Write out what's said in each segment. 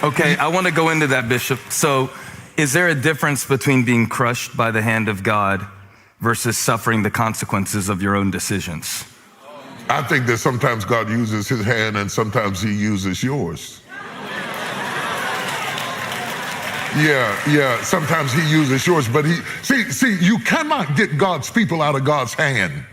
Okay, I want to go into that, Bishop. So is there a difference between being crushed by the hand of God versus suffering the consequences of your own decisions? I think that sometimes God uses his hand and sometimes he uses yours. Yeah, sometimes he uses yours, but see, you cannot get God's people out of God's hand.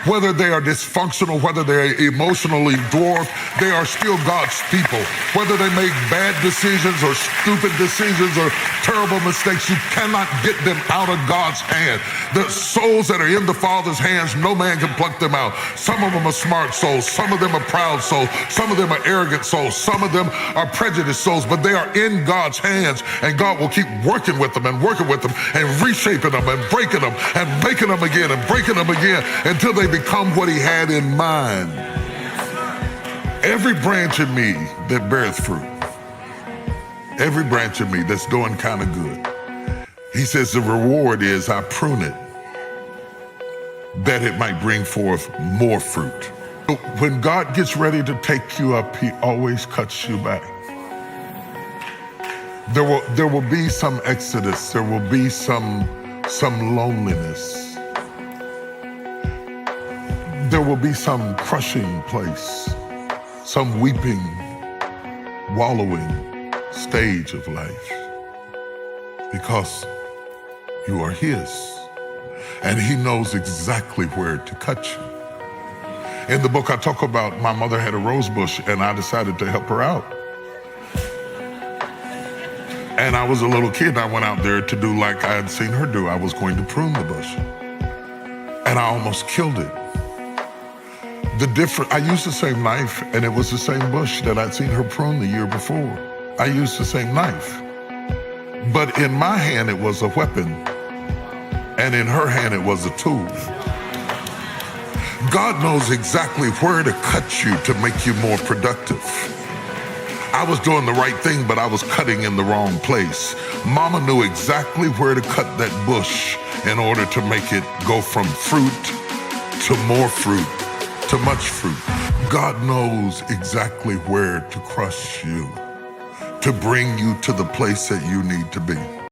Whether they are dysfunctional, whether they're emotionally dwarfed, they are still God's people. Whether they make bad decisions or stupid decisions or terrible mistakes, you cannot get them out of God's hand. The souls that are in the Father's hands, no man can pluck them out. Some of them are smart souls, some of them are proud souls, some of them are arrogant souls, some of them are prejudiced souls, but they are in God's hands, and God will keep working with them and reshaping them and breaking them and making them again and breaking them again until they become what he had in mind. Every branch of me that beareth fruit, every branch of me that's doing kind of good, he says the reward is I prune it that it might bring forth more fruit. When God gets ready to take you up, he always cuts you back. There will be some exodus, there will be some loneliness. There will be some crushing place, some weeping, wallowing stage of life, because you are his, and he knows exactly where to cut you. In the book I talk about, my mother had a rose bush, and I decided to help her out. And I was a little kid, and I went out there to do like I had seen her do. I was going to prune the bush, and I almost killed it. I used the same knife, and it was the same bush that I'd seen her prune the year before. I used the same knife. But in my hand, it was a weapon, and in her hand, it was a tool. God knows exactly where to cut you to make you more productive. I was doing the right thing, but I was cutting in the wrong place. Mama knew exactly where to cut that bush in order to make it go from fruit to more fruit, to much fruit. God knows exactly where to crush you, to bring you to the place that you need to be.